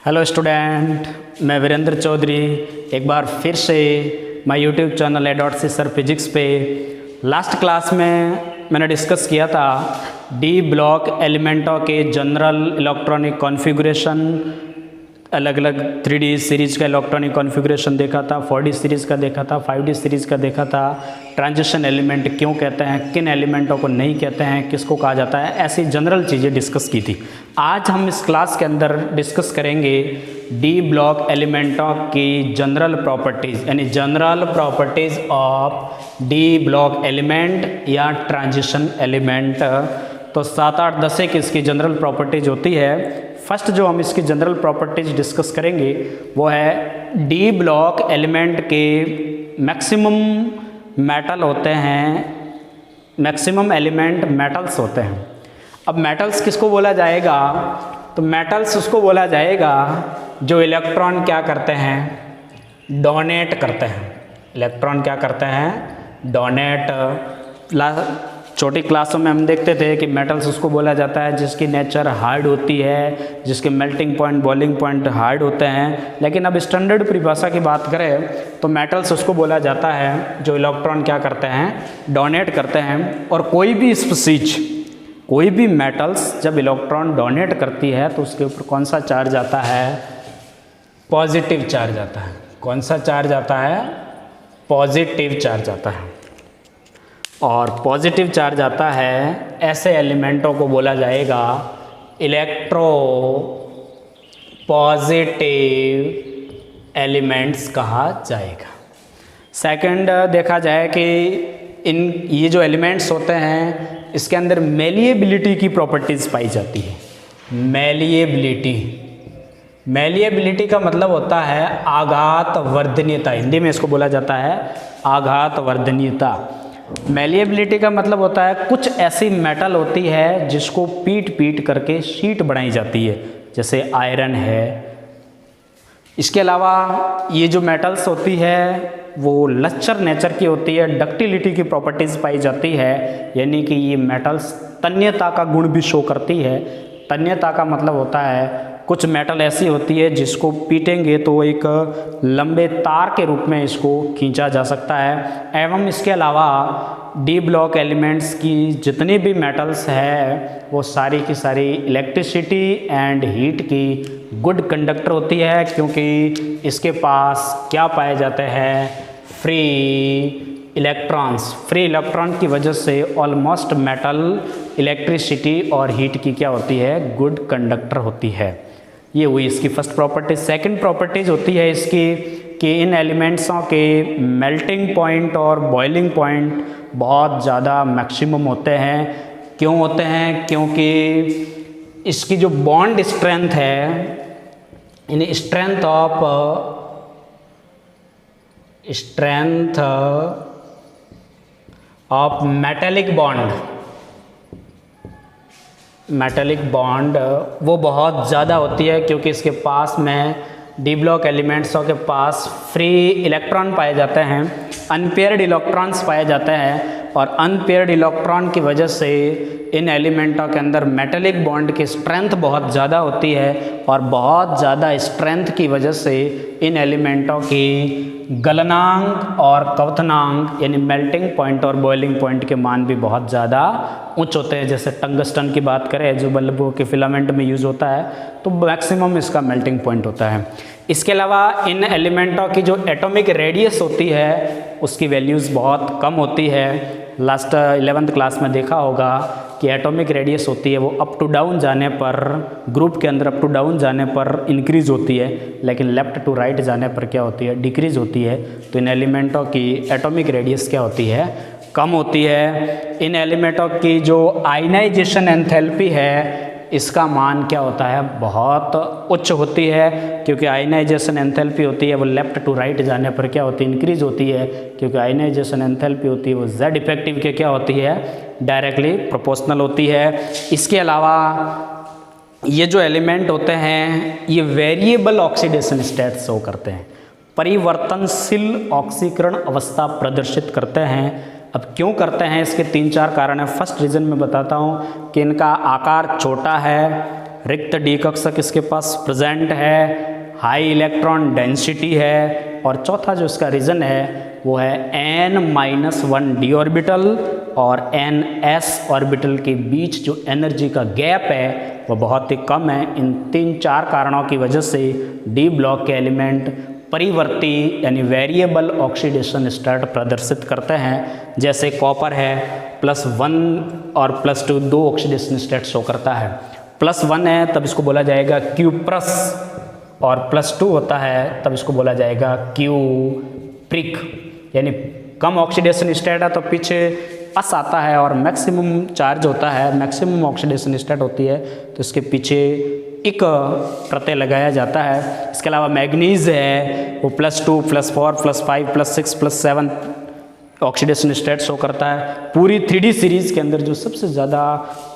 Hello student, मैं वीरेंद्र चौधरी एक बार फिर से my YouTube channel A.C sir physics पे लास्ट क्लास में मैंने डिस्कस किया था डी ब्लॉक एलिमेंटों के जनरल इलेक्ट्रॉनिक कॉन्फ़िगरेशन। अलग अलग 3D सीरीज़ का इलेक्ट्रॉनिक कॉन्फ़िगरेशन देखा था, 4D सीरीज़ का देखा था, 5D सीरीज़ का देखा था। ट्रांजिशन एलिमेंट क्यों कहते हैं, किन एलिमेंटों को नहीं कहते हैं, किसको कहा जाता है, ऐसी जनरल चीज़ें डिस्कस की थी। आज हम इस क्लास के अंदर डिस्कस करेंगे डी ब्लॉक एलिमेंटों की जनरल प्रॉपर्टीज़, यानी general properties of D block element या ट्रांजिशन एलिमेंट। तो 7, 8, 10 एक इसकी जनरल प्रॉपर्टीज़ होती है। फर्स्ट जो हम इसकी जनरल प्रॉपर्टीज़ डिस्कस करेंगे वो है डी ब्लॉक एलिमेंट के मैक्सिमम मेटल होते हैं, मैक्सिमम एलिमेंट मेटल्स होते हैं। अब मेटल्स किसको बोला जाएगा? तो मेटल्स उसको बोला जाएगा जो इलेक्ट्रॉन क्या करते हैं, डोनेट करते हैं। इलेक्ट्रॉन क्या करते हैं, डोनेट। छोटी क्लासों में हम देखते थे कि मेटल्स उसको बोला जाता है जिसकी नेचर हार्ड होती है, जिसके melting point, boiling point hard होते हैं। लेकिन अब स्टैंडर्ड परिभाषा की बात करें तो मेटल्स उसको बोला जाता है जो इलेक्ट्रॉन क्या करते हैं, डोनेट करते हैं। और कोई भी स्पीशीज, कोई भी मेटल्स जब इलेक्ट्रॉन डोनेट करती है तो उसके ऊपर कौन सा चार्ज आता है, पॉजिटिव चार्ज आता है। कौन सा चार्ज आता है, पॉजिटिव चार्ज आता है। और पॉजिटिव चार्ज आता है ऐसे एलिमेंटों को बोला जाएगा इलेक्ट्रो पॉजिटिव एलिमेंट्स कहा जाएगा। सेकंड देखा जाए कि ये जो एलिमेंट्स होते हैं इसके अंदर मेलिएबिलिटी की प्रॉपर्टीज़ पाई जाती है। मेलिएबिलिटी का मतलब होता है आघात वर्धनीयता। हिंदी में इसको बोला जाता है आघात वर्धनीयता। मेलिएबिलिटी का मतलब होता है कुछ ऐसी मेटल होती है जिसको पीट करके शीट बनाई जाती है, जैसे आयरन है। इसके अलावा ये जो मेटल्स होती है वो लचर नेचर की होती है, डक्टिलिटी की प्रॉपर्टीज़ पाई जाती है, यानी कि ये मेटल्स तन्यता का गुण भी शो करती है। तन्यता का मतलब होता है कुछ मेटल ऐसी होती है जिसको पीटेंगे तो एक लंबे तार के रूप में इसको खींचा जा सकता है। एवं इसके अलावा डी ब्लॉक एलिमेंट्स की जितनी भी मेटल्स है वो सारी की सारी इलेक्ट्रिसिटी एंड हीट की गुड कंडक्टर होती है, क्योंकि इसके पास क्या पाए जाते हैं, फ्री इलेक्ट्रॉन्स। फ्री इलेक्ट्रॉन की वजह से ऑलमोस्ट मेटल इलेक्ट्रिसिटी और हीट की क्या होती है, गुड कंडक्टर होती है। ये हुई इसकी फर्स्ट प्रॉपर्टी। सेकंड प्रॉपर्टीज होती है इसकी कि इन एलिमेंट्सों के मेल्टिंग पॉइंट और बॉइलिंग पॉइंट बहुत ज़्यादा मैक्सिमम होते हैं। क्यों होते हैं? क्योंकि इसकी जो बॉन्ड स्ट्रेंथ है, यानी स्ट्रेंथ ऑफ मेटेलिक बॉन्ड वो बहुत ज़्यादा होती है, क्योंकि इसके पास में डी ब्लॉक एलिमेंट्सों के पास फ्री इलेक्ट्रॉन पाए जाते हैं, अनपेयर्ड इलेक्ट्रॉन्स पाए जाते हैं। और अनपेयर्ड इलेक्ट्रॉन की वजह से इन एलिमेंटों के अंदर मेटेलिक बॉन्ड की स्ट्रेंथ बहुत ज़्यादा होती है, और बहुत ज़्यादा स्ट्रेंथ की वजह से इन एलिमेंटों की गलनांक और क्वथनांक यानी मेल्टिंग पॉइंट और बॉइलिंग पॉइंट के मान भी बहुत ज़्यादा उच्च होते हैं। जैसे टंगस्टन की बात करें जो बल्बों के फिलामेंट में यूज़ होता है तो मैक्सिमम इसका मेल्टिंग पॉइंट होता है। इसके अलावा इन एलिमेंटों की जो एटॉमिक रेडियस होती है उसकी वैल्यूज़ बहुत कम होती है। लास्ट 11th क्लास में देखा होगा कि एटॉमिक रेडियस होती है वो अप टू डाउन जाने पर, ग्रुप के अंदर अप टू डाउन जाने पर इंक्रीज होती है, लेकिन लेफ्ट टू राइट जाने पर क्या होती है, डिक्रीज होती है। तो इन एलिमेंटों की एटॉमिक रेडियस क्या होती है, कम होती है। इन एलिमेंटों की जो आयनाइजेशन एंथैल्पी है इसका मान क्या होता है, बहुत उच्च होती है, क्योंकि आयनाइजेशन एंथैल्पी होती है वो लेफ्ट टू राइट जाने पर क्या होती है, इंक्रीज होती है, क्योंकि आयनाइजेशन एंथैल्पी होती है वो जेड इफेक्टिव के क्या होती है, डायरेक्टली प्रोपोर्शनल होती है। इसके अलावा ये जो एलिमेंट होते हैं ये वेरिएबल ऑक्सीडेशन स्टेट शो करते हैं, परिवर्तनशील ऑक्सीकरण अवस्था प्रदर्शित करते हैं। अब क्यों करते हैं, इसके 3-4 कारण हैं। फर्स्ट रीज़न मैं बताता हूँ कि इनका आकार छोटा है, रिक्त डी कक्षक इसके पास प्रेजेंट है, हाई इलेक्ट्रॉन डेंसिटी है, और चौथा जो इसका रीजन है वो है n-1 d ऑर्बिटल और ns ऑर्बिटल के बीच जो एनर्जी का गैप है वो बहुत ही कम है। इन 3-4 कारणों की वजह से डी ब्लॉक के एलिमेंट परिवर्ती यानी वेरिएबल ऑक्सीडेशन स्टेट प्रदर्शित करते हैं। जैसे कॉपर है +1 और +2 दो ऑक्सीडेशन स्टेट शो करता है। +1 है तब इसको बोला जाएगा क्यूप्रस, और +2 होता है तब इसको बोला जाएगा क्यूप्रिक। यानी कम ऑक्सीडेशन स्टेट है तो पीछे अस आता है, और मैक्सिमम चार्ज होता है, मैक्सिमम ऑक्सीडेशन स्टेट होती है तो इसके पीछे एक प्रत्यय लगाया जाता है। इसके अलावा मैग्नीज है वो +2, +4, +5, +6, +7 ऑक्सीडेशन स्टेट शो करता है। पूरी 3D सीरीज़ के अंदर जो सबसे ज़्यादा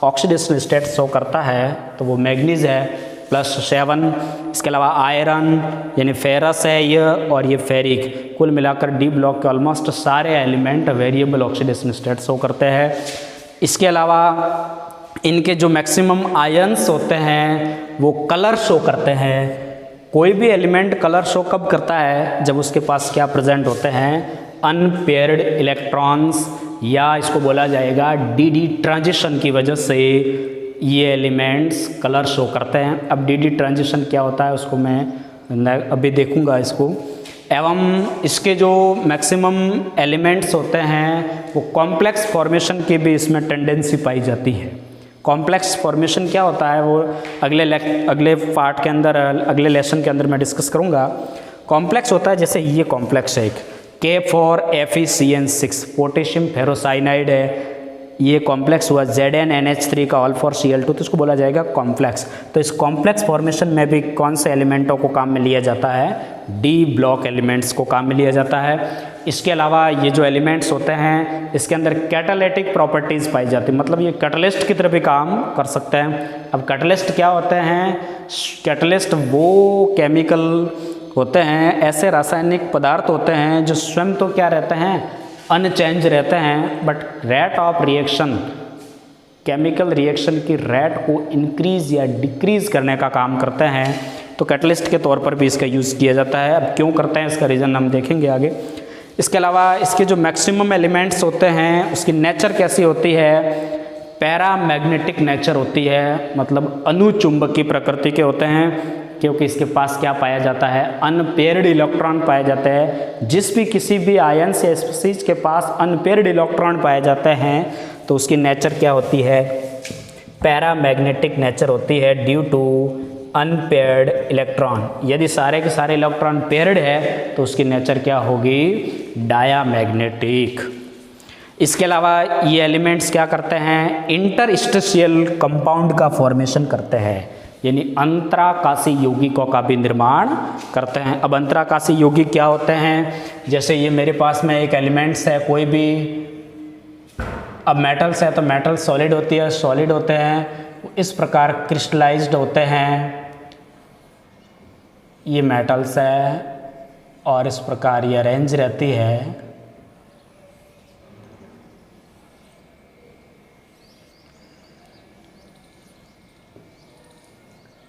ऑक्सीडेशन स्टेट शो करता है तो वो मैग्नीज है +7। इसके अलावा आयरन यानी फेरस है ये, और ये फेरिक। कुल मिलाकर डी ब्लॉक के ऑलमोस्ट सारे element variable oxidation state show करते हैं। इसके अलावा इनके जो मैक्सिमम आयंस होते हैं वो कलर शो करते हैं। कोई भी एलिमेंट कलर शो कब करता है? जब उसके पास क्या प्रेजेंट होते हैं? अनपेयर्ड इलेक्ट्रॉन्स, या इसको बोला जाएगा डी ट्रांजिशन की वजह से ये एलिमेंट्स कलर शो करते हैं। अब डी ट्रांजिशन क्या होता है उसको मैं अभी देखूंगा इसको। एवं इसके जो मैक्सिमम एलिमेंट्स होते हैं वो कॉम्प्लेक्स फॉर्मेशन की भी इसमें टेंडेंसी पाई जाती है। कॉम्प्लेक्स फॉर्मेशन क्या होता है वो अगले पार्ट के अंदर, अगले लेसन के अंदर मैं डिस्कस करूँगा। कॉम्प्लेक्स होता है जैसे ये कॉम्प्लेक्स है एक K4FeCN6 पोटेशियम फेरोसाइनाइड है, ये कॉम्प्लेक्स हुआ ZnNH3 का Al4Cl2 तो इसको बोला जाएगा कॉम्प्लेक्स। तो इस कॉम्प्लेक्स फॉर्मेशन में भी कौन से एलिमेंटों को काम में लिया जाता है? डी ब्लॉक एलिमेंट्स को काम में लिया जाता है। इसके अलावा ये जो एलिमेंट्स होते हैं इसके अंदर कैटालिटिक प्रॉपर्टीज़ पाई जाती है, मतलब ये कैटलिस्ट की तरह भी काम कर सकते हैं। अब कैटलिस्ट क्या होते हैं? कैटलिस्ट वो केमिकल होते हैं, ऐसे रासायनिक पदार्थ होते हैं जो स्वयं तो क्या रहते हैं? अनचेंज रहते हैं, but rate of reaction, chemical reaction की रेट को इंक्रीज या डिक्रीज करने का काम करते हैं। तो कैटलिस्ट के तौर पर भी इसका यूज़ किया जाता है। अब क्यों करते हैं इसका रीज़न हम देखेंगे आगे। इसके अलावा इसके जो मैक्सिमम एलिमेंट्स होते हैं उसकी नेचर कैसी होती है? पैरामैग्नेटिक नेचर होती है, मतलब अनुचुंबकीय प्रकृति के होते हैं, क्योंकि इसके पास क्या पाया जाता है? अनपेयर्ड इलेक्ट्रॉन पाए जाते हैं। जिस भी किसी भी आयन से स्पीशीज के पास अनपेयर्ड इलेक्ट्रॉन पाए जाते हैं तो उसकी नेचर क्या होती है? पैरामैग्नेटिक नेचर होती है ड्यू टू अनपेयर्ड इलेक्ट्रॉन। यदि सारे के सारे इलेक्ट्रॉन पेयर्ड है तो उसकी नेचर क्या होगी? डायामैग्नेटिक। इसके अलावा ये एलिमेंट्स क्या करते हैं? इंटरस्टेशियल कंपाउंड का फॉर्मेशन करते हैं, यानी अंतराकाशी यौगिकों का भी निर्माण करते हैं। अब अंतराकाशी यौगिक क्या होते हैं? जैसे ये मेरे पास में एक एलिमेंट्स है कोई भी, अब मेटल्स है तो मेटल सॉलिड होती है, सॉलिड होते हैं इस प्रकार क्रिस्टलाइज्ड होते हैं, ये मेटल्स है और इस प्रकार ये अरेंज रहती है।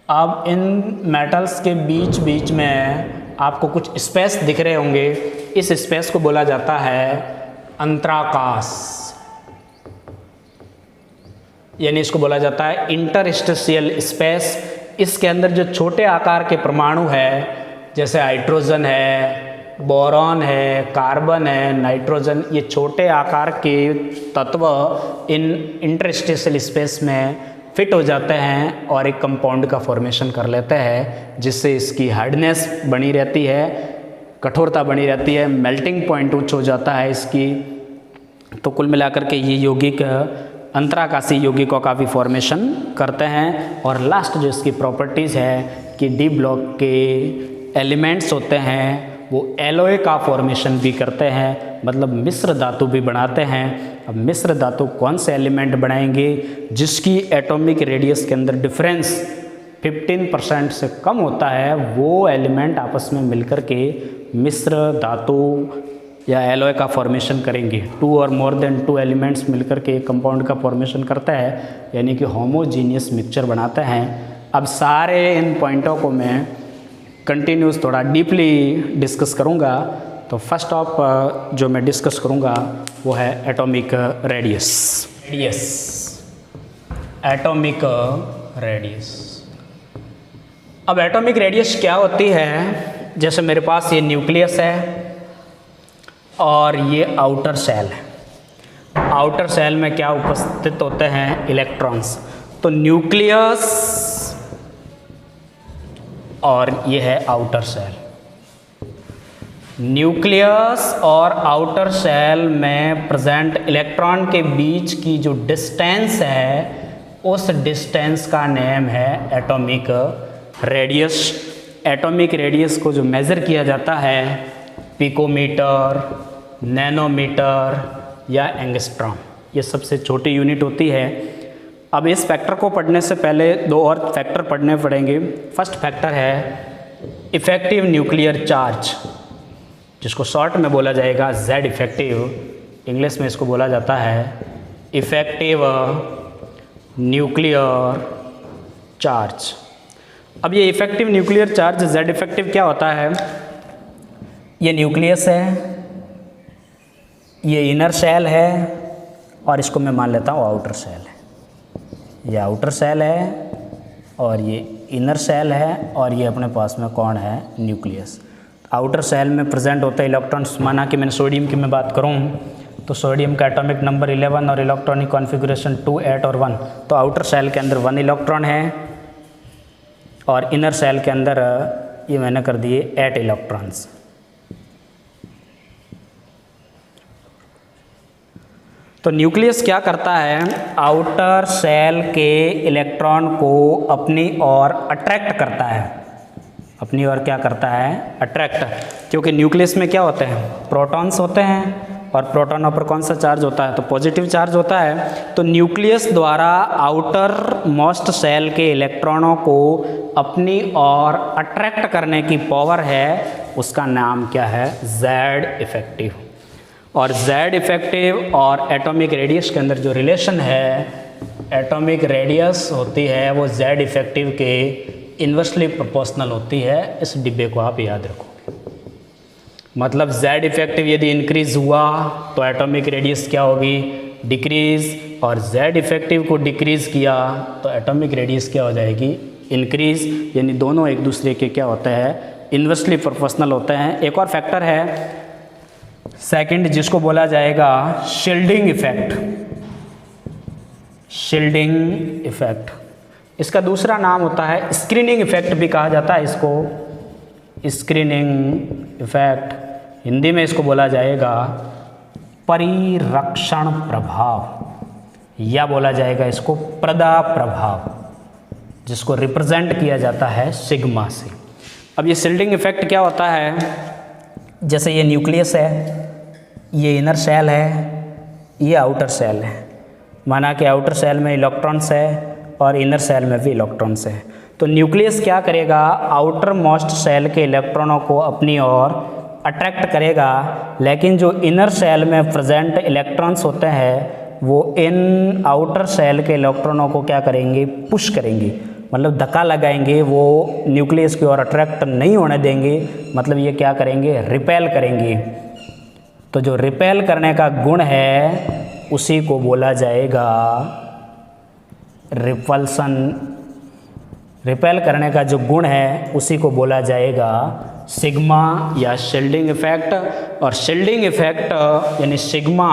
अब इन मेटल्स के बीच बीच में आपको कुछ स्पेस दिख रहे होंगे, इस स्पेस को बोला जाता है अंतराकाश, यानी इसको बोला जाता है इंटरस्टेशियल स्पेस। इसके अंदर जो छोटे आकार के परमाणु है जैसे हाइड्रोजन है, बोरॉन है, कार्बन है, नाइट्रोजन, ये छोटे आकार के तत्व इन इंटरस्टेशियल स्पेस में फिट हो जाते हैं और एक कंपाउंड का फॉर्मेशन कर लेते हैं, जिससे इसकी हार्डनेस बनी रहती है, कठोरता बनी रहती है, मेल्टिंग पॉइंट उच्च हो जाता है इसकी। तो कुल मिलाकर के ये यौगिक अंतराकाशी यौगिकों का भी फॉर्मेशन करते हैं। और लास्ट जो इसकी प्रॉपर्टीज़ है कि डी ब्लॉक के एलिमेंट्स होते हैं वो एलॉय का फॉर्मेशन भी करते हैं, मतलब मिश्र धातु भी बनाते हैं। अब मिश्र धातु कौन से एलिमेंट बनाएंगे? जिसकी एटॉमिक रेडियस के अंदर डिफरेंस 15% से कम होता है, वो एलिमेंट आपस में मिलकर के मिश्र धातु या एलॉय का फॉर्मेशन करेंगे। 2 और मोर देन 2 एलिमेंट्स मिलकर के कंपाउंड का फॉर्मेशन करता है, यानी कि होमोजीनियस मिक्सचर बनाते हैं। अब सारे इन पॉइंटों को मैं कंटिन्यूस थोड़ा डीपली डिस्कस करूँगा। तो फर्स्ट ऑफ जो मैं डिस्कस करूँगा वो है एटॉमिक रेडियस। Atomic radius. अब एटॉमिक रेडियस क्या होती है? जैसे मेरे पास ये न्यूक्लियस है और ये आउटर सेल है। आउटर सेल में क्या उपस्थित होते हैं? इलेक्ट्रॉन्स। तो न्यूक्लियस और ये है आउटर सेल। न्यूक्लियस और आउटर सेल में प्रेजेंट इलेक्ट्रॉन के बीच की जो डिस्टेंस है उस डिस्टेंस का नेम है एटॉमिक रेडियस। एटॉमिक रेडियस को जो मेज़र किया जाता है पिकोमीटर, नैनोमीटर या एंगस्ट्रॉम, ये सबसे छोटी यूनिट होती है। अब इस फैक्टर को पढ़ने से पहले दो और फैक्टर पढ़ने पड़ेंगे। फर्स्ट फैक्टर है इफ़ेक्टिव न्यूक्लियर चार्ज, जिसको शॉर्ट में बोला जाएगा Z इफ़ेक्टिव। इंग्लिश में इसको बोला जाता है इफ़ेक्टिव न्यूक्लियर चार्ज। अब ये effective nuclear charge Z effective क्या होता है? ये न्यूक्लियस है, ये इनर सेल है और इसको मैं मान लेता हूँ आउटर सेल है। ये आउटर सेल है और ये इनर सेल है और ये अपने पास में कौन है? न्यूक्लियस। आउटर सेल में प्रेजेंट होते हैं इलेक्ट्रॉन्स। माना कि मैंने सोडियम की मैं बात करूँ तो सोडियम का एटॉमिक नंबर 11 और इलेक्ट्रॉनिक कॉन्फ़िगरेशन 2, 8 और 1। तो आउटर सेल के अंदर 1 इलेक्ट्रॉन है और इनर सेल के अंदर ये मैंने कर दिए 8 इलेक्ट्रॉन्स। तो न्यूक्लियस क्या करता है? आउटर सेल के इलेक्ट्रॉन को अपनी ओर अट्रैक्ट करता है। अपनी ओर क्या करता है? अट्रैक्ट। क्योंकि न्यूक्लियस में क्या होते हैं? प्रोटॉन्स होते हैं और प्रोटॉनों पर कौन सा चार्ज होता है? तो पॉजिटिव चार्ज होता है। तो न्यूक्लियस द्वारा आउटर मोस्ट सेल के इलेक्ट्रॉनों को अपनी ओर अट्रैक्ट करने की पावर है, उसका नाम क्या है? Z effective. और Z इफ़ेक्टिव और एटॉमिक रेडियस के अंदर जो रिलेशन है, एटॉमिक रेडियस होती है वो Z इफ़ेक्टिव के इन्वर्सली प्रोपोर्शनल होती है। इस डिब्बे को आप याद रखोगे। मतलब Z इफ़ेक्टिव यदि इंक्रीज़ हुआ तो एटॉमिक रेडियस क्या होगी? डिक्रीज़। और Z इफ़ेक्टिव को डिक्रीज़ किया तो एटॉमिक रेडियस क्या हो जाएगी? इंक्रीज़। यानी दोनों एक दूसरे के क्या होते हैं? इन्वर्सली प्रोपोर्शनल होते हैं। एक और फैक्टर है सेकंड, जिसको बोला जाएगा शील्डिंग इफेक्ट। Shielding effect. इसका दूसरा नाम होता है स्क्रीनिंग इफेक्ट भी कहा जाता है इसको। स्क्रीनिंग इफेक्ट, हिंदी में इसको बोला जाएगा परिरक्षण प्रभाव या बोला जाएगा इसको पर्दा प्रभाव, जिसको रिप्रेजेंट किया जाता है सिग्मा से। अब ये शील्डिंग इफेक्ट क्या होता है? जैसे ये न्यूक्लियस है, ये इनर सेल है, ये आउटर सेल है। माना कि आउटर सेल में इलेक्ट्रॉन्स है और इनर सेल में भी इलेक्ट्रॉन्स है। तो न्यूक्लियस क्या करेगा? आउटर मोस्ट सेल के इलेक्ट्रॉनों को अपनी ओर अट्रैक्ट करेगा, लेकिन जो इनर सेल में प्रेजेंट इलेक्ट्रॉन्स होते हैं वो इन आउटर सेल के इलेक्ट्रॉनों को क्या करेंगे? पुश करेंगे, मतलब धक्का लगाएंगे। वो न्यूक्लियस की ओर अट्रैक्ट नहीं होने देंगे, मतलब ये क्या करेंगे? रिपेल करेंगे। तो जो रिपेल करने का गुण है उसी को बोला जाएगा रिपल्सन। रिपेल करने का जो गुण है उसी को बोला जाएगा सिग्मा या शील्डिंग इफेक्ट। और शील्डिंग इफेक्ट यानी सिग्मा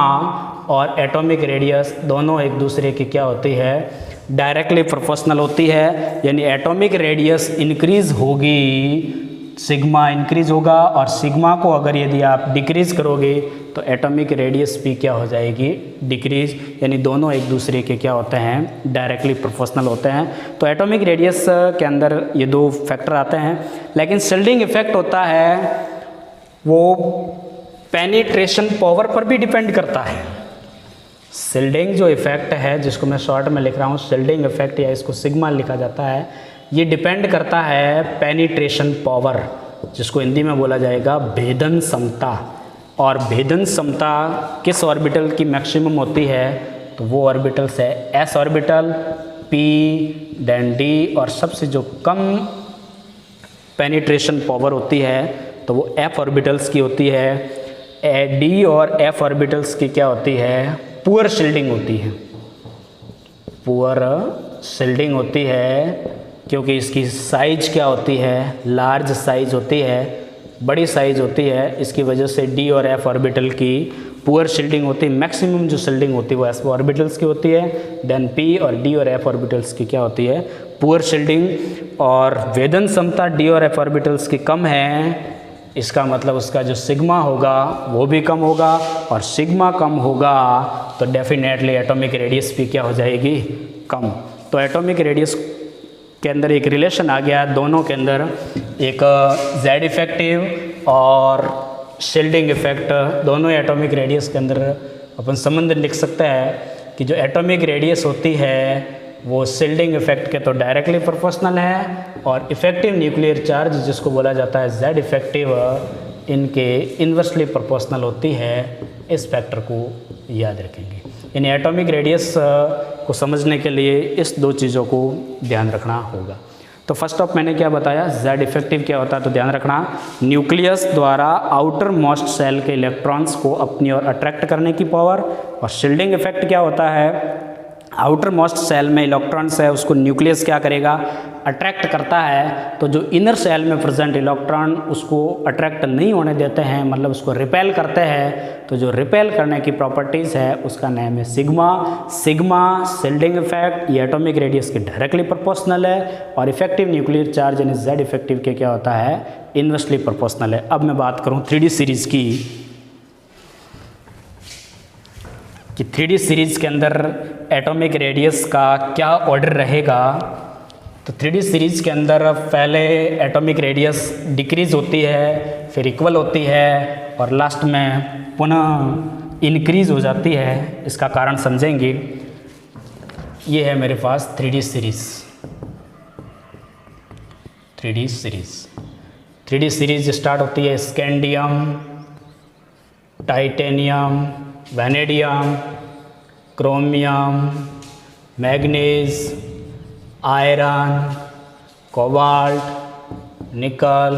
और एटॉमिक रेडियस दोनों एक दूसरे की क्या होती है? डायरेक्टली प्रोपोर्शनल होती है। यानी एटॉमिक रेडियस इंक्रीज होगी, सिग्मा इंक्रीज होगा, और सिग्मा को अगर यदि आप डिक्रीज करोगे तो एटॉमिक रेडियस भी क्या हो जाएगी? डिक्रीज। यानी दोनों एक दूसरे के क्या होते हैं? डायरेक्टली प्रोपोर्शनल होते हैं। तो एटॉमिक रेडियस के अंदर ये दो फैक्टर आते हैं। लेकिन शील्डिंग इफेक्ट होता है वो पेनिट्रेशन पावर पर भी डिपेंड करता है। शील्डिंग जो इफेक्ट है, जिसको मैं शॉर्ट में लिख रहा हूँ शील्डिंग इफेक्ट या इसको सिग्मा लिखा जाता है, ये डिपेंड करता है पेनिट्रेशन पावर, जिसको हिंदी में बोला जाएगा भेदन क्षमता। और भेदन क्षमता किस ऑर्बिटल की मैक्सिमम होती है? तो वो ऑर्बिटल्स है s orbital, p P, then D, और सबसे जो कम पेनिट्रेशन पावर होती है तो वो F ऑर्बिटल्स की होती है। D और F ऑर्बिटल्स की क्या होती है? पुअर शिल्डिंग होती है, पुअर शिल्डिंग होती है, क्योंकि इसकी साइज क्या होती है? लार्ज साइज होती है, बड़ी साइज होती है। इसकी वजह से D और F ऑर्बिटल की पुअर शिल्डिंग होती है। मैक्सिमम जो शिल्डिंग होती है वो S ऑर्बिटल्स की होती है। देन P और D और F ऑर्बिटल्स की क्या होती है? Poor shielding. और वेदन क्षमता D और F ऑर्बिटल्स की कम है, इसका मतलब उसका जो सिग्मा होगा वो भी कम होगा, और सिग्मा कम होगा तो डेफिनेटली एटॉमिक रेडियस भी क्या हो जाएगी? कम। तो एटॉमिक रेडियस के अंदर एक रिलेशन आ गया दोनों के अंदर, एक Z इफेक्टिव और शिल्डिंग इफेक्ट, दोनों एटॉमिक रेडियस के अंदर अपन संबंध लिख सकते हैं कि जो एटॉमिक रेडियस होती है वो शिल्डिंग इफेक्ट के तो डायरेक्टली प्रोपोर्शनल है, और इफेक्टिव न्यूक्लियर चार्ज जिसको बोला जाता है Z इफेक्टिव, इनके इन्वर्सली प्रोपोर्शनल होती है। इस फैक्टर को याद रखेंगे। इन एटॉमिक रेडियस को समझने के लिए इस दो चीज़ों को ध्यान रखना होगा। तो फर्स्ट ऑफ मैंने क्या बताया? Z इफेक्टिव क्या होता है? तो ध्यान रखना, न्यूक्लियस द्वारा आउटर मोस्ट सेल के इलेक्ट्रॉन्स को अपनी ओर अट्रैक्ट करने की पावर। और शिल्डिंग इफेक्ट क्या होता है? आउटर मोस्ट सेल में इलेक्ट्रॉन्स है उसको न्यूक्लियस क्या करेगा? अट्रैक्ट करता है। तो जो इनर सेल में प्रेजेंट इलेक्ट्रॉन उसको अट्रैक्ट नहीं होने देते हैं, मतलब उसको रिपेल करते हैं। तो जो रिपेल करने की प्रॉपर्टीज़ है उसका नाम है सिग्मा। सिग्मा शिल्डिंग इफेक्ट, ये एटॉमिक रेडियस के डायरेक्टली प्रोपोर्शनल है, और इफेक्टिव न्यूक्लियर चार्ज यानी Z इफेक्टिव के क्या होता है? इन्वर्सली प्रोपोर्शनल है। अब मैं बात करूँ 3D सीरीज़ की, कि 3D सीरीज़ के अंदर एटॉमिक रेडियस का क्या ऑर्डर रहेगा। तो 3D सीरीज़ के अंदर पहले एटॉमिक रेडियस डिक्रीज़ होती है, फिर इक्वल होती है, और लास्ट में पुनः इंक्रीज़ हो जाती है। इसका कारण समझेंगे। ये है मेरे पास 3D series. 3D series 3D series start होती है scandium, titanium, vanadium, chromium, manganese, iron, cobalt, निकल,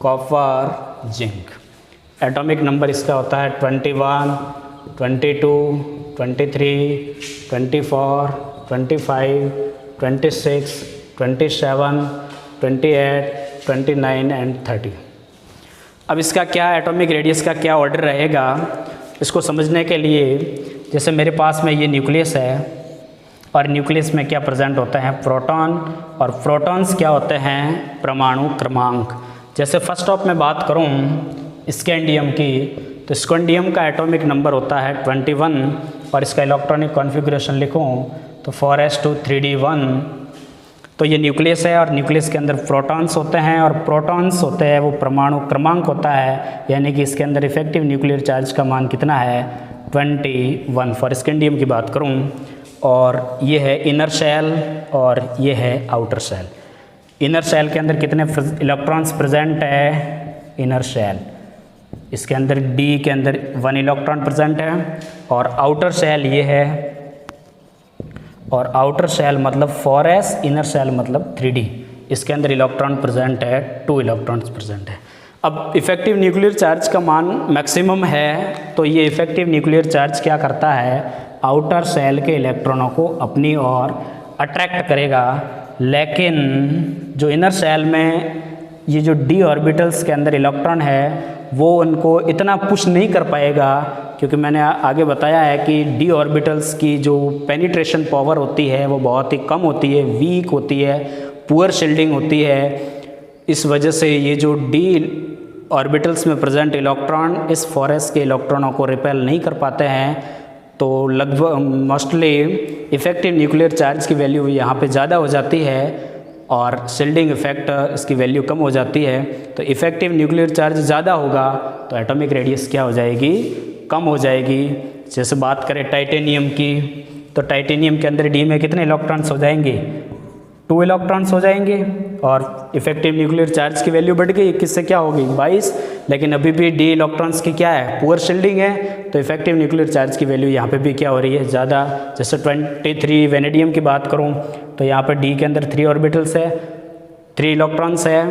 कॉपर, जिंक। एटॉमिक नंबर इसका होता है 21, 22, 23, 24, 25, 26, 27, 28, 29 एंड 30। अब इसका क्या एटॉमिक रेडियस का क्या ऑर्डर रहेगा, इसको समझने के लिए जैसे मेरे पास में ये न्यूक्लियस है, और न्यूक्लियस में क्या प्रेजेंट होते हैं? प्रोटॉन, और प्रोटॉन्स क्या होते हैं? परमाणु क्रमांक। जैसे फर्स्ट ऑफ मैं बात करूं स्कैंडियम की, तो स्कैंडियम का एटॉमिक नंबर होता है 21, और इसका इलेक्ट्रॉनिक कॉन्फ़िगरेशन लिखूं तो 4s2 3d1। तो ये न्यूक्लियस है, और न्यूक्लियस के अंदर प्रोटॉन्स होते हैं, और प्रोटॉन्स होते हैं वो परमाणु क्रमांक होता है, यानी कि इसके अंदर इफेक्टिव न्यूक्लियर चार्ज का मान कितना है? 21 फॉर स्कैंडियम की बात करूं। और ये है इनर शेल और ये है आउटर शेल। इनर शेल के अंदर कितने इलेक्ट्रॉन्स प्रेजेंट है? इनर शेल, इसके अंदर D के अंदर 1 इलेक्ट्रॉन प्रेजेंट है, और आउटर शेल ये है, और आउटर शेल मतलब 4s, इनर शेल मतलब 3d। इसके अंदर इलेक्ट्रॉन प्रेजेंट है, 2 इलेक्ट्रॉन्स प्रेजेंट है। अब इफेक्टिव न्यूक्लियर चार्ज का मान मैक्सिमम है, तो ये इफेक्टिव न्यूक्लियर चार्ज क्या करता है? आउटर शेल के इलेक्ट्रॉनों को अपनी ओर अट्रैक्ट करेगा। लेकिन जो इनर शेल में ये जो D ऑर्बिटल्स के अंदर इलेक्ट्रॉन है वो उनको इतना पुश नहीं कर पाएगा, क्योंकि मैंने आगे बताया है कि D ऑर्बिटल्स की जो पेनिट्रेशन पावर होती है वो बहुत ही कम होती है, वीक होती है, पुअर शिल्डिंग होती है। इस वजह से ये जो D ऑर्बिटल्स में प्रेजेंट इलेक्ट्रॉन इस 4s के इलेक्ट्रॉनों को रिपेल नहीं कर पाते हैं। तो लगभग मोस्टली इफेक्टिव न्यूक्लियर चार्ज की वैल्यू यहाँ पे ज़्यादा हो जाती है, और शिल्डिंग इफेक्ट इसकी वैल्यू कम हो जाती है। तो इफेक्टिव न्यूक्लियर चार्ज ज़्यादा होगा तो एटॉमिक रेडियस क्या हो जाएगी? कम हो जाएगी। जैसे बात करें टाइटेनियम की, तो टाइटेनियम के अंदर D में कितने इलेक्ट्रॉन्स हो जाएंगे? 2 इलेक्ट्रॉन्स हो जाएंगे और इफेक्टिव न्यूक्लियर चार्ज की वैल्यू बढ़ गई, 21 से क्या होगी 22, लेकिन अभी भी डी इलेक्ट्रॉन्स की क्या है, पुअर शील्डिंग है, तो इफेक्टिव न्यूक्लियर चार्ज की वैल्यू यहाँ पे भी क्या हो रही है, ज़्यादा। जैसे 23 वेनेडियम की बात करूँ तो यहाँ पर डी के अंदर 3 ऑर्बिटल्स है, 3 इलेक्ट्रॉन्स है,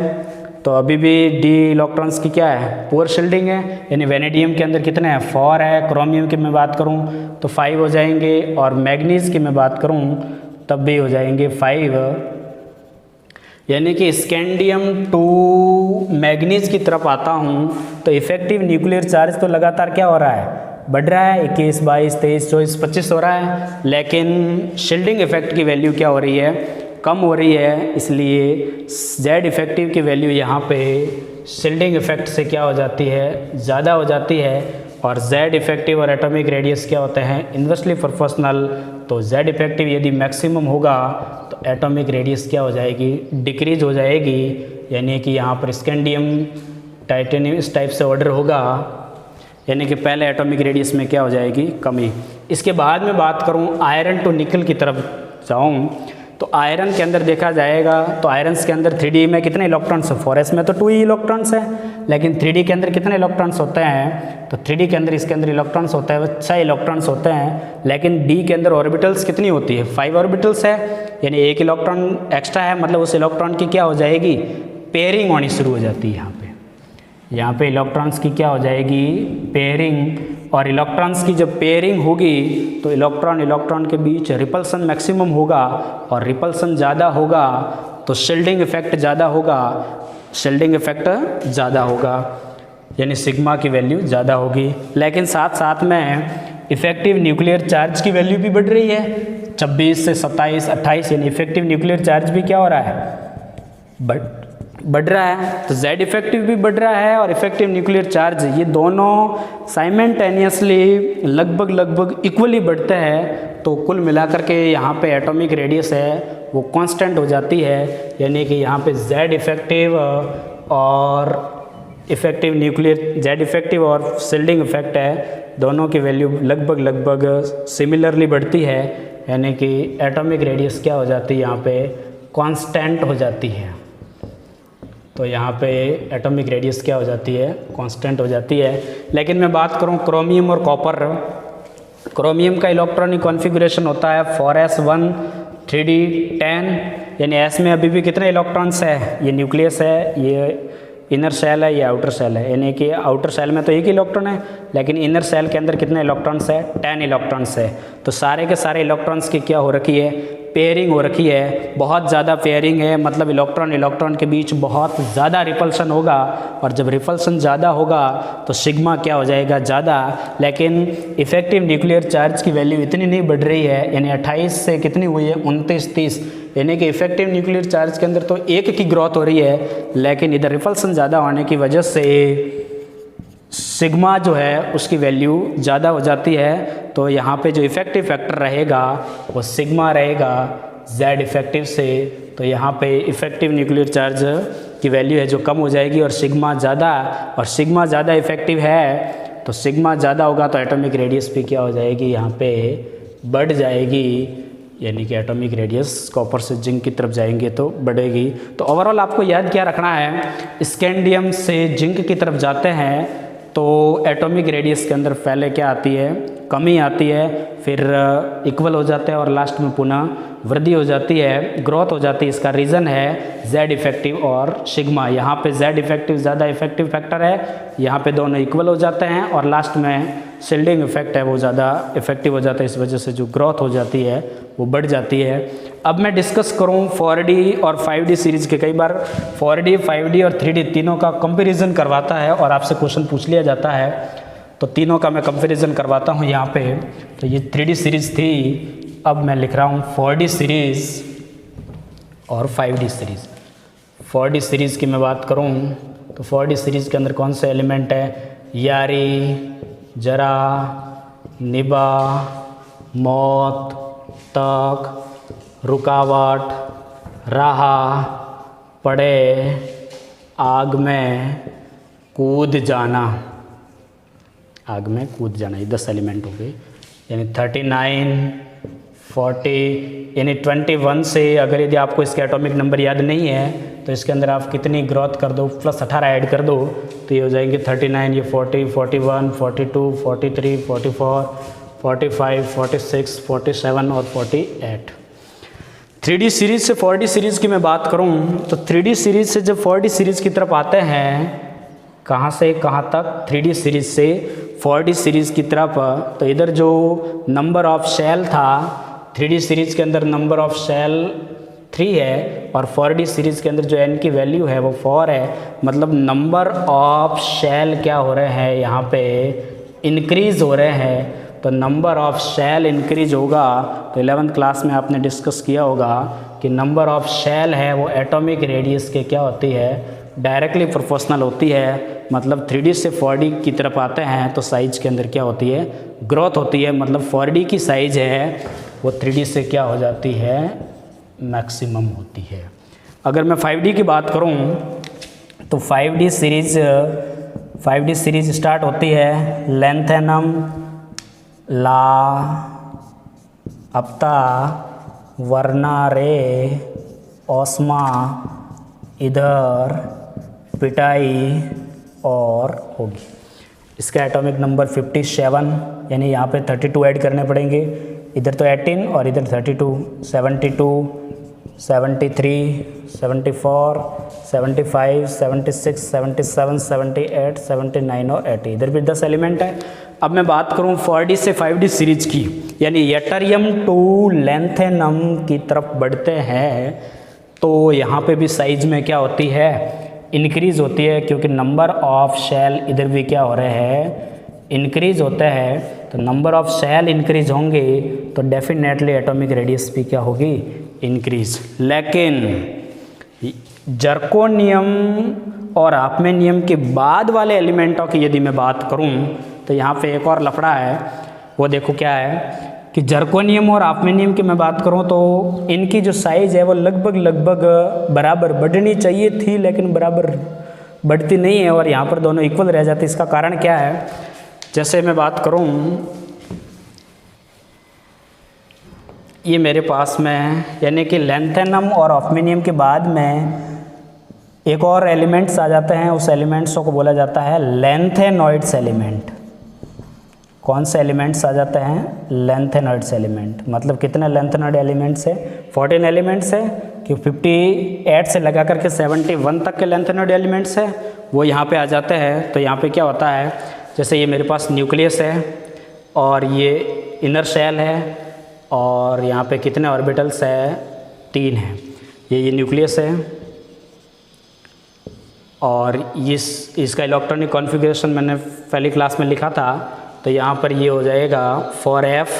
तो अभी भी डी इलेक्ट्रॉन्स की क्या है, पुअर शील्डिंग है, यानी वेनेडियम के अंदर कितने हैं, 4 है। क्रोमियम की मैं बात करूं तो 5 हो जाएंगे, और मैग्नीज की मैं बात करूं तब भी हो जाएंगे 5, यानी कि स्कैंडियम टू मैग्नीज की तरफ आता हूं तो इफेक्टिव न्यूक्लियर चार्ज तो लगातार क्या हो रहा है, बढ़ रहा है, 21, 22, 23, 24, 25 हो रहा है, लेकिन शील्डिंग इफेक्ट की वैल्यू क्या हो रही है, कम हो रही है। इसलिए जेड इफेक्टिव की वैल्यू यहाँ पे शील्डिंग इफेक्ट से क्या हो जाती है, ज़्यादा हो जाती है, और जेड इफेक्टिव और एटॉमिक रेडियस क्या होते हैं, इन्वर्सली प्रोपोर्शनल। तो जेड इफेक्टिव यदि मैक्सिमम होगा तो एटॉमिक रेडियस क्या हो जाएगी, डिक्रीज हो जाएगी, यानी कि यहाँ पर स्कैंडियम टाइटेनियम इस टाइप से ऑर्डर होगा, यानी कि पहले एटॉमिक रेडियस में क्या हो जाएगी, कमी। इसके बाद में बात करूँ आयरन टू निकल की तरफ जाऊँ तो आयरन के अंदर देखा जाएगा तो आयरन्स के अंदर 3D में कितने इलेक्ट्रॉन्स हैं, 4s में तो 2 ही इलेक्ट्रॉन्स हैं, लेकिन 3D के अंदर कितने इलेक्ट्रॉन्स होते हैं, तो 3D के अंदर इसके अंदर इलेक्ट्रॉन्स होते हैं वो 6 इलेक्ट्रॉन्स होते हैं, लेकिन D के अंदर ऑर्बिटल्स कितनी होती है, 5 ऑर्बिटल्स है, यानी 1 इलेक्ट्रॉन एक्स्ट्रा है, मतलब उस इलेक्ट्रॉन की क्या हो जाएगी, पेयरिंग होनी शुरू हो जाती है। यहाँ पे इलेक्ट्रॉन्स की क्या हो जाएगी, पेयरिंग, और इलेक्ट्रॉन्स की जब पेयरिंग होगी तो इलेक्ट्रॉन के बीच रिपल्सन मैक्सिमम होगा, और रिपल्सन ज़्यादा होगा तो शील्डिंग इफेक्ट ज़्यादा होगा, शील्डिंग इफेक्ट ज़्यादा होगा, यानी सिग्मा की वैल्यू ज़्यादा होगी। लेकिन साथ साथ में इफेक्टिव न्यूक्लियर चार्ज की वैल्यू भी बढ़ रही है, 26 से 27, 28, यानी इफेक्टिव न्यूक्लियर चार्ज भी क्या हो रहा है, बढ़ रहा है। तो जेड इफेक्टिव भी बढ़ रहा है और इफेक्टिव न्यूक्लियर चार्ज, ये दोनों साइमल्टेनियसली लगभग इक्वली बढ़ते हैं, तो कुल मिलाकर के यहाँ पे एटॉमिक रेडियस है वो कांस्टेंट हो जाती है, यानी कि यहाँ पे जेड इफेक्टिव और इफेक्टिव न्यूक्लियर, जेड इफेक्टिव और शील्डिंग इफेक्ट है, दोनों की वैल्यू लगभग सिमिलरली बढ़ती है, यानी कि एटॉमिक रेडियस क्या हो जाती है, यहाँ पे कांस्टेंट हो जाती है। तो यहाँ पे एटॉमिक रेडियस क्या हो जाती है, कांस्टेंट हो जाती है। लेकिन मैं बात करूँ क्रोमियम और कॉपर, क्रोमियम का इलेक्ट्रॉनिक कॉन्फ़िगरेशन होता है 4s1 3d10, यानी s में अभी भी कितने इलेक्ट्रॉन्स है, ये न्यूक्लियस है, ये इनर सेल है, ये आउटर सेल है, यानी कि आउटर सेल में तो एक इलेक्ट्रॉन है, लेकिन इनर सेल के अंदर कितने इलेक्ट्रॉन्स है, 10 इलेक्ट्रॉन्स है। तो सारे के सारे इलेक्ट्रॉन्स की क्या हो रखी है, पेयरिंग हो रखी है, बहुत ज़्यादा पेयरिंग है, मतलब इलेक्ट्रॉन के बीच बहुत ज़्यादा रिपल्सन होगा, और जब रिपल्सन ज़्यादा होगा तो सिग्मा क्या हो जाएगा, ज़्यादा। लेकिन इफेक्टिव न्यूक्लियर चार्ज की वैल्यू इतनी नहीं बढ़ रही है, यानी 28 से कितनी हुई है, 29, 30, यानी कि इफेक्टिव न्यूक्लियर चार्ज के अंदर तो 1 की ग्रोथ हो रही है, लेकिन इधर रिपल्सन ज़्यादा होने की वजह से सिग्मा जो है उसकी वैल्यू ज़्यादा हो जाती है। तो यहाँ पे जो इफेक्टिव फैक्टर रहेगा वो सिग्मा रहेगा जेड इफेक्टिव से, तो यहाँ पे इफेक्टिव न्यूक्लियर चार्ज की वैल्यू है जो कम हो जाएगी, और सिग्मा ज़्यादा, और सिग्मा ज़्यादा इफेक्टिव है तो सिग्मा ज़्यादा होगा तो एटॉमिक रेडियस भी क्या हो जाएगी, यहाँ पे बढ़ जाएगी, यानी कि एटॉमिक रेडियस कॉपर से जिंक की तरफ जाएंगे तो बढ़ेगी। तो ओवरऑल आपको याद क्या रखना है, स्कैंडियम से जिंक की तरफ जाते हैं तो एटॉमिक रेडियस के अंदर पहले क्या आती है, कमी आती है, फिर इक्वल हो जाता है, और लास्ट में पुनः वृद्धि हो जाती है, ग्रोथ हो जाती है। इसका रीज़न है जेड इफेक्टिव और सिग्मा। यहाँ पे जेड इफेक्टिव ज़्यादा इफेक्टिव फैक्टर है, यहाँ पे दोनों इक्वल हो जाते हैं, और लास्ट में शील्डिंग इफेक्ट है वो ज़्यादा इफेक्टिव हो जाता है, इस वजह से जो ग्रोथ हो जाती है वो बढ़ जाती है। अब मैं डिस्कस करूँ 4D और 5D सीरीज़ के, कई बार 4D, 5D और 3D तीनों का कंपैरिजन करवाता है और आपसे क्वेश्चन पूछ लिया जाता है, तो तीनों का मैं कंपैरिजन करवाता हूँ यहाँ पे। तो ये 3D सीरीज़ थी, अब मैं लिख रहा हूँ 4D सीरीज़ और 5D सीरीज़। 4D सीरीज़ की मैं बात करूँ तो 4D सीरीज़ के अंदर कौन से एलिमेंट है, यारी, जरा, निभा, मौत, तक, रुकावट, राहा, पड़े, आग में कूद जाना, आग में कूद जाना, ये 10 एलिमेंट हो गए, यानी 39, 40 यानी 21 से अगर यदि आपको इसके एटॉमिक नंबर याद नहीं है तो इसके अंदर आप कितनी ग्रोथ कर दो प्लस 18 ऐड कर दो तो ये हो जाएंगे 39, ये 40, 41, 42, 43, 44, 45, 46, 47 और 48। 3D सीरीज़ से 4D सीरीज़ की मैं बात करूं तो 3D सीरीज़ से जब 4D सीरीज़ की तरफ आते हैं, कहाँ से कहाँ तक, 3D सीरीज़ से 4D सीरीज़ की तरफ, तो इधर जो नंबर ऑफ शेल था 3D सीरीज़ के अंदर नंबर ऑफ शेल 3 है और 4D सीरीज़ के अंदर जो n की वैल्यू है वो 4 है। मतलब नंबर ऑफ शेल क्या हो रहे हैं यहाँ पे, इंक्रीज़ हो रहे हैं। तो नंबर ऑफ शेल इंक्रीज होगा तो 11th क्लास में आपने डिस्कस किया होगा कि नंबर ऑफ शेल है वो एटॉमिक रेडियस के क्या होती है, डायरेक्टली प्रोपोर्शनल होती है। मतलब 3D से 4D की तरफ आते हैं तो साइज के अंदर क्या होती है, ग्रोथ होती है। मतलब 4D की साइज है वो 3D से क्या हो जाती है, मैक्सिमम होती है। अगर मैं 5D की बात करूं तो 5D सीरीज स्टार्ट होती है लेंथेनम, ला, अप्ता, वर्नारे, ओस्मा, इधर पिटाई और होगी। इसका एटॉमिक नंबर 57 यानी यहाँ पे 32 ऐड करने पड़ेंगे, इधर तो 18 और इधर 32, 72, 73, 74, 75, 76, 77, 78, 79 और 80। इधर भी 10 एलिमेंट है। अब मैं बात करूं 4D से 5D सीरीज की, यानी यटरियम टू लेंथेनम की तरफ बढ़ते हैं तो यहाँ पे भी साइज में क्या होती है, इंक्रीज़ होती है, क्योंकि नंबर ऑफ शेल इधर भी क्या हो रहे हैं, इंक्रीज़ होता है। तो नंबर ऑफ शेल इंक्रीज होंगे तो डेफिनेटली एटॉमिक रेडियस भी क्या होगी, इंक्रीज। लेकिन जर्कोनियम और ऑफमेनियम के बाद वाले एलिमेंटों की यदि मैं बात करूं तो यहाँ पे एक और लफड़ा है, वो देखो क्या है कि जर्कोनियम और ऑफमेनियम की मैं बात करूं तो इनकी जो साइज़ है वो लगभग बराबर बढ़नी चाहिए थी, लेकिन बराबर बढ़ती नहीं है और यहाँ पर दोनों इक्वल रह जाते। इसका कारण क्या है, जैसे मैं बात करूं, ये मेरे पास में यानी कि लेंथेनम और ऑफमेनियम के बाद में एक और एलिमेंट्स आ जाते हैं, उस एलिमेंट्सों को बोला जाता है लेंथेनॉइड्स एलिमेंट। कौन से एलिमेंट्स आ जाते हैं, लेंथेनॉइड्स एलिमेंट। मतलब कितने लेंथेनॉइड एलिमेंट्स है, 14 एलिमेंट्स है कि 58 से लगा करके 71 तक के लेंथेनॉइड एलिमेंट्स है वो यहाँ पे आ जाते हैं। तो यहाँ पे क्या होता है, जैसे ये मेरे पास न्यूक्लियस है और ये इनर शेल है और यहाँ पे कितने ऑर्बिटल्स है, 3 हैं। ये न्यूक्लियस है और इसका इलेक्ट्रॉनिक कॉन्फ़िगरेशन मैंने पहली क्लास में लिखा था। तो यहाँ पर ये हो जाएगा 4f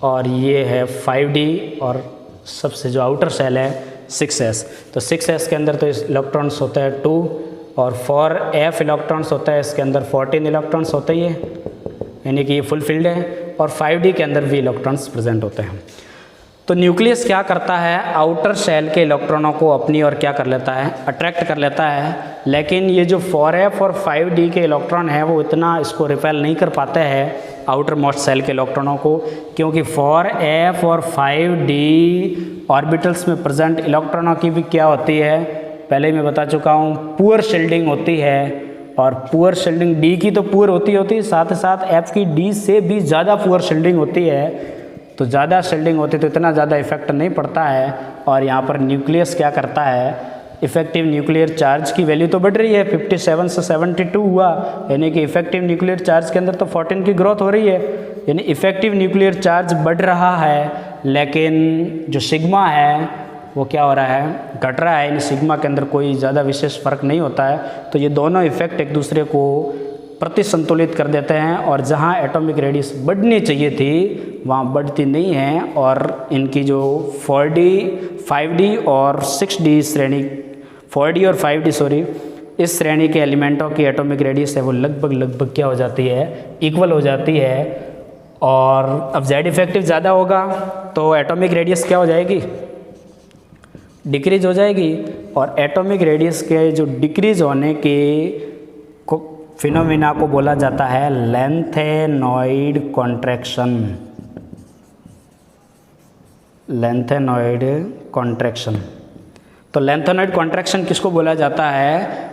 और ये है 5d और सबसे जो आउटर शेल है 6s। तो 6s के अंदर तो इलेक्ट्रॉन्स होता है 2 और 4f इलेक्ट्रॉन्स होता है, इसके अंदर 14 इलेक्ट्रॉन्स होते ही है, यानी कि ये फुल फिल्ड है। और 5d के अंदर भी इलेक्ट्रॉन्स प्रेजेंट होते हैं। तो न्यूक्लियस क्या करता है, आउटर शेल के इलेक्ट्रॉनों को अपनी ओर क्या कर लेता है, अट्रैक्ट कर लेता है। लेकिन ये जो 4f और 5d के इलेक्ट्रॉन है वो इतना इसको रिपेल नहीं कर पाते हैं आउटर मोस्ट शेल के इलेक्ट्रॉनों को, क्योंकि 4f और 5d ऑर्बिटल्स में प्रेजेंट इलेक्ट्रॉनों की भी क्या होती है, पहले ही मैं बता चुका हूँ, पुअर शील्डिंग होती है। और पुअर शील्डिंग d की तो पुअर होती है, साथ ही साथ f की d से भी ज़्यादा पुअर शील्डिंग होती है। तो ज़्यादा शील्डिंग होती है तो इतना ज़्यादा इफेक्ट नहीं पड़ता है। और यहाँ पर न्यूक्लियस क्या करता है, इफेक्टिव न्यूक्लियर चार्ज की वैल्यू तो बढ़ रही है, 57 से 72 हुआ, यानी कि इफेक्टिव न्यूक्लियर चार्ज के अंदर तो 14 की ग्रोथ हो रही है, यानी इफेक्टिव न्यूक्लियर चार्ज बढ़ रहा है। लेकिन जो सिग्मा है वो क्या हो रहा है, घट रहा है, यानी सिग्मा के अंदर कोई ज़्यादा विशेष फ़र्क नहीं होता है। तो ये दोनों इफेक्ट एक दूसरे को प्रति संतुलित कर देते हैं और जहाँ एटॉमिक रेडियस बढ़नी चाहिए थी वहाँ बढ़ती नहीं है। और इनकी जो 4D, 5D और 6D श्रेणी, 4D और 5D सॉरी, इस श्रेणी के एलिमेंटों की एटॉमिक रेडियस है वो लगभग क्या हो जाती है, इक्वल हो जाती है। और अब Z इफेक्टिव ज़्यादा होगा तो एटॉमिक रेडियस क्या हो जाएगी, डिक्रीज हो जाएगी। और एटॉमिक रेडियस के जो डिक्रीज होने के फिनोमिना को बोला जाता है लेंथेनॉइड कॉन्ट्रैक्शन। Lanthanoid contraction. तो लेंथेनॉइड कॉन्ट्रैक्शन किसको बोला जाता है?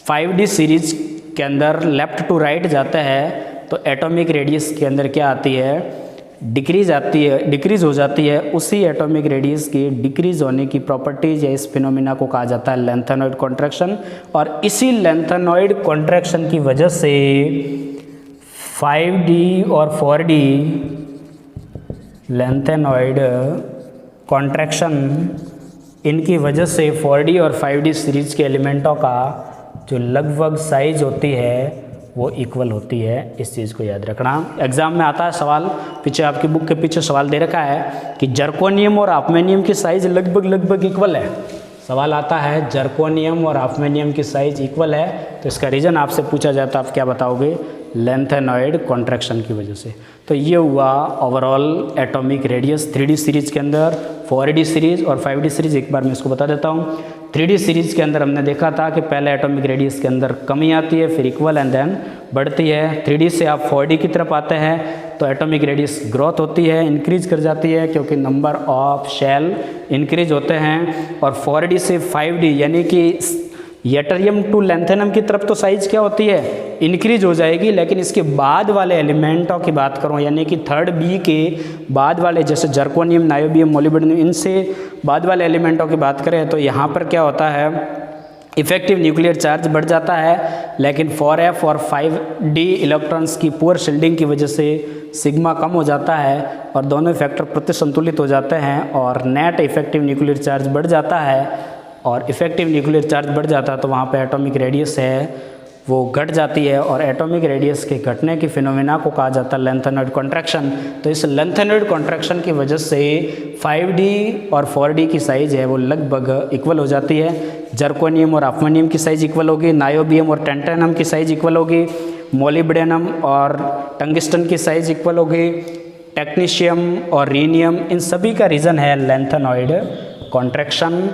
5D सीरीज के अंदर लेफ़्ट टू राइट जाता है तो एटॉमिक रेडियस के अंदर क्या आती है? डिक्रीज हो जाती है। उसी एटॉमिक रेडियस की डिक्रीज होने की प्रॉपर्टीज या इस फिनोमिना को कहा जाता है लेंथेनॉइड कॉन्ट्रैक्शन। और इसी लेंथेनॉइड कॉन्ट्रैक्शन की वजह से 5D और 4D लेंथेनॉइड कॉन्ट्रैक्शन, इनकी वजह से 4D और 5D सीरीज के एलिमेंटों का जो लगभग साइज होती है वो इक्वल होती है। इस चीज़ को याद रखना। एग्जाम में आता है सवाल, पीछे आपकी बुक के पीछे सवाल दे रखा है कि जर्कोनियम और ऑफमेनियम की साइज लगभग इक्वल है। सवाल आता है जर्कोनियम और ऑफमेनियम की साइज इक्वल है, तो इसका रीज़न आपसे पूछा जाए तो आप क्या बताओगे? लेंथेनॉइड कॉन्ट्रैक्शन की वजह से। तो ये हुआ overall atomic radius 3D series के अंदर, 4D सीरीज और 5D सीरीज। एक बार मैं इसको बता देता हूँ। 3D सीरीज के अंदर हमने देखा था कि पहले एटॉमिक रेडियस के अंदर कमी आती है, फिर इक्वल एंड देन बढ़ती है। 3D से आप 4D की तरफ आते हैं तो एटॉमिक रेडियस ग्रोथ होती है, इंक्रीज कर जाती है क्योंकि नंबर ऑफ शेल इंक्रीज होते हैं। और 4D से 5D यानी कि यटरियम टू लेंथेनम की तरफ तो साइज क्या होती है? इंक्रीज हो जाएगी। लेकिन इसके बाद वाले एलिमेंटों की बात करूँ यानी कि 3rd B के बाद वाले जैसे जर्कोनियम, नायोबियम, मोलिब्डेनम, इनसे बाद वाले एलिमेंटों की बात करें तो यहाँ पर क्या होता है? इफेक्टिव न्यूक्लियर चार्ज बढ़ जाता है। लेकिन 4F और 5D इलेक्ट्रॉन्स की पुअर शील्डिंग की वजह से सिग्मा कम हो जाता है और दोनों फैक्टर प्रतिसंतुलित हो जाते हैं और नेट इफेक्टिव न्यूक्लियर चार्ज बढ़ जाता है। और इफेक्टिव न्यूक्लियर चार्ज बढ़ जाता है तो वहाँ पे एटॉमिक रेडियस है वो घट जाती है और एटॉमिक रेडियस के घटने की फिनोमिना को कहा जाता है लेंथेनॉइड कॉन्ट्रैक्शन। तो इस लेंथेनॉइड कॉन्ट्रैक्शन की वजह से 5D और 4D की साइज़ है वो लगभग इक्वल हो जाती है। जर्कोनियम और ऑफमेनियम की साइज़ इक्वल होगी, नायोबियम और टेंटेनम की साइज़ इक्वल होगी, मोलिब्डेनम और टंगस्टन की साइज़ इक्वल होगी, टेक्नीशियम और रीनियम, इन सभी का रीज़न है लेंथेनॉइड कॉन्ट्रैक्शन।